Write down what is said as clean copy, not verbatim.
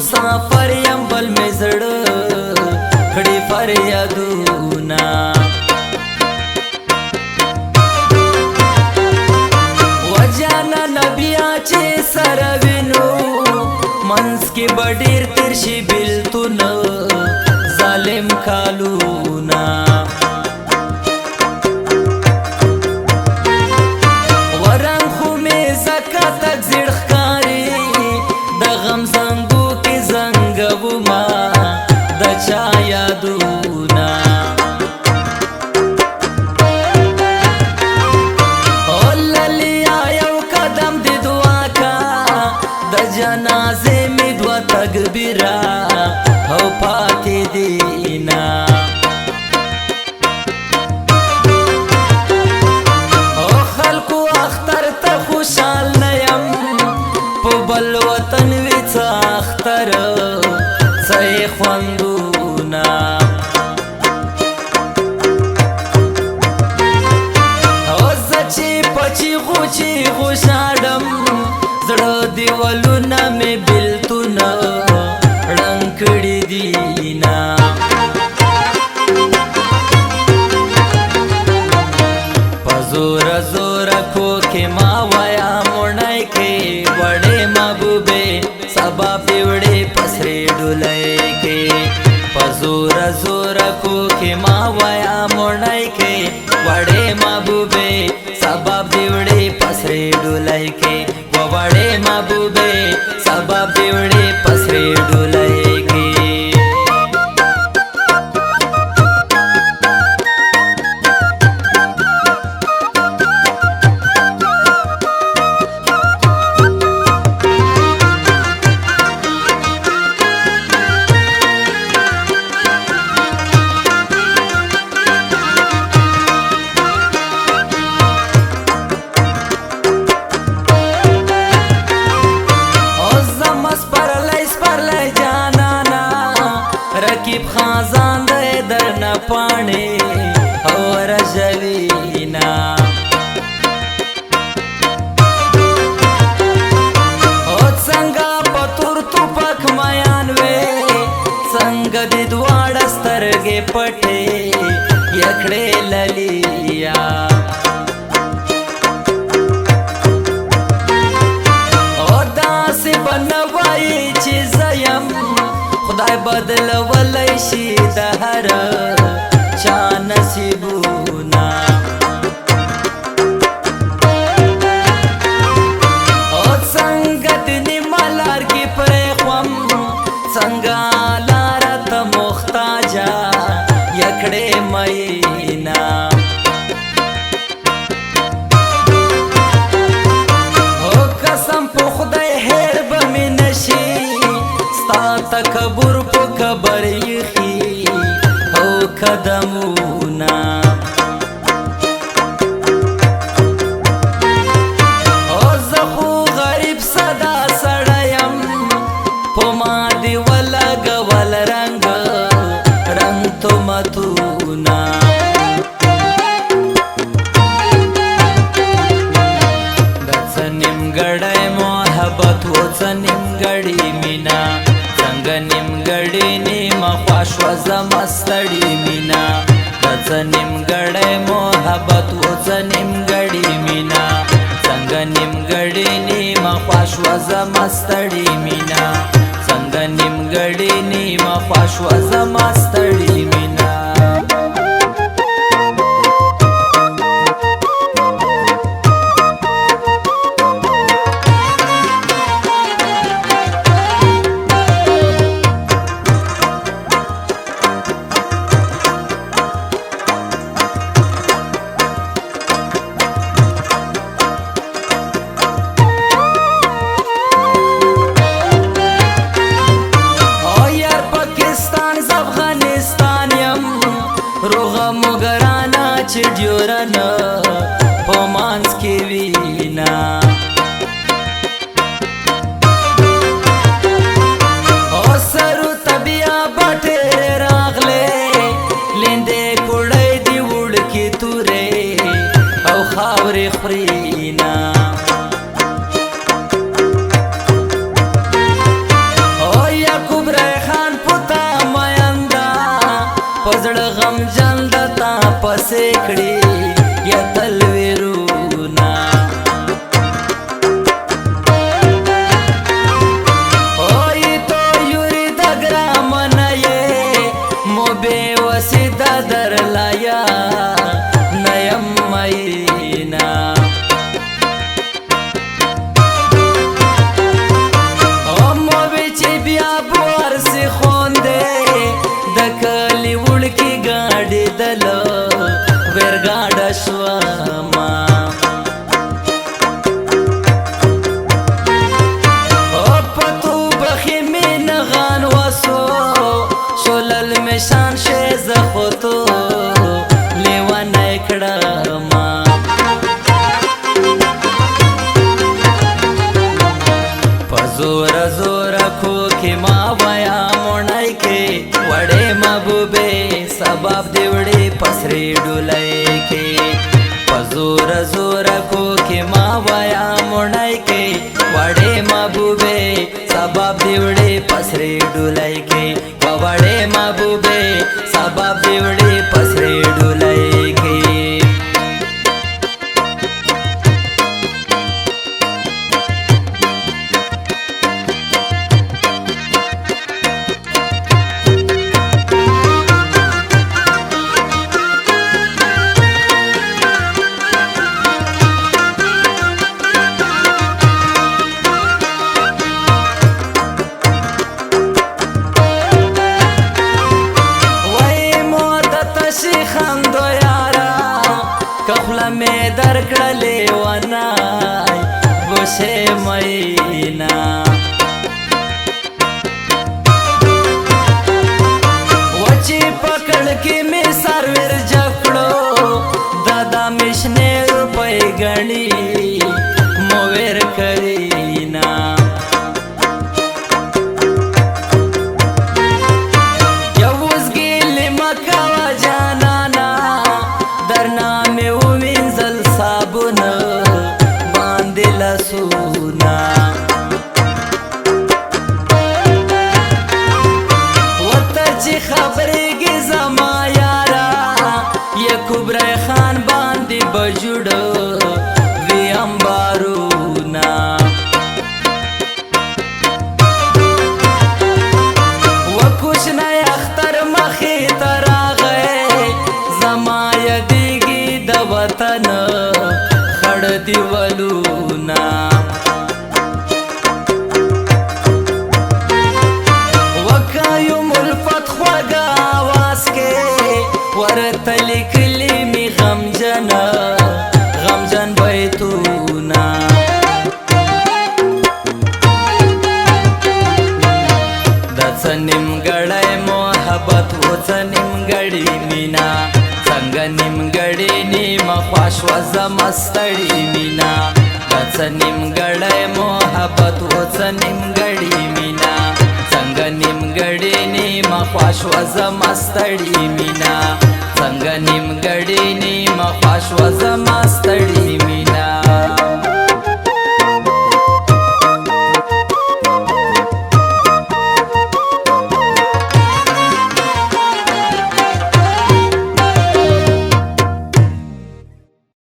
مسافر یم بل می زړه کړي فریادونه وجانا نبیا چې سره وینو منځ کې بډیر تیر شي بیلتونه ظالم کالونه ورنګ خو مې زکه تک زړ ښکاري د غم زنګو کې زنګوما د چا یادونه جنازه می دو تکبیرا او پاتې دینا او خلکو اختر ته خوشحال نیم په بل وطن وی څه اختر څه خوندونه او زه چې پچی غوچی خوشاړم زړه دیوالونه مې بیلتونه ړنګ کړي دینا په زوره زوره کوکې ما وایا مړی کې وړې محبوبې سبا پیوړې پسرې ډولۍ کې په زوره زوره کوکې ما وایا مړی کې وړې محبوبې سبا پیوړې پسرې ډولۍ کې وړې محبوبې سبا پیوړې پسرې ډولۍ کې رکیب خازان دے در نہ پانے اور رجوینا او څنګه پتور تو پک میان وے څنګه د دواړ سترګې پټې یکړې للیا او داسې بنوي چې زیم خدای بدل ولای شي د هر چا نصیبونه او څنګه د نیمالار کې پرې خوم څنګه لار ته محتاجا یکړې مینا او قسم په خدای هېر به مې نشي ستا تکبر په کبر یخي او قدمونه او زه خو غریب صدا سړیم په ما دې ولګول رنګ رنګ تمتونه د څه نیمګړی محبت و څه نیمګړې مینا څنګه نیمګړې نیمه خوا شوه زما ستړې مینا د څه نیمګړی محبت و څه نیمګړې مینا څنګه نیمګړې نیمه خوا شوه زما ستړې مینا څنګه نیمګړې نیمه خوا شوه زما ستړې مینا چې ډیورنه په مانس کې وینا او سرو طبيعه بټه راغله لیندې کوړې دی وړ کې تورې او خاورې خرینا او یا غم جندتا پسکڑی یا تلویرونا اوی تو یوری دگرامن یہ مو بے وسیدہ در لایا نیم مئینا مو بے چی بیا بوار سی خوندے دکلی وڑکی گاڑی دلو ورگاڑا شواما پتو بخی می نغان وسو شلل مشان شیز خطو لیوان اکڑاما پزور زور کوکی ما ویا مونای کے وڑے محبوبے سباب دیوڑے پسری ڈولے کے پزور زور کوکی ما ویا مونای کے وڑے محبوبے سباب دیوڑے پسری ڈولے کے وڑے محبوبے سباب دیوڑے پسری ڈولے کے خندو یارا کخلا میں درکڑلے ونائی بوشے مئینا وچی پکڑ کی میں سرور جکڑو دادا مشنے روپے گنی مویر کرینا سونا وترچی خبری گی زما یارا یہ کبرے خان باندی بجوڑو وی امبارونا وکوش نئے اختر مخی ترا گئے زما یدیگی دا وطن خڑ دیولونا وکایو ملفت خوگا آواز کے ورطلی کلی می غم جن بیتونا دا سنیم گڑای محبت و سنیم گڑی مینا څنګه نیمګړی نیم خواش و زمستړی مینا څه نیمګړی محبت و څه نیمګړی مینا څنګه نیمګړی نیم خواش و زمستړی مینا څنګه نیمګړی نیم خواش و زمستړی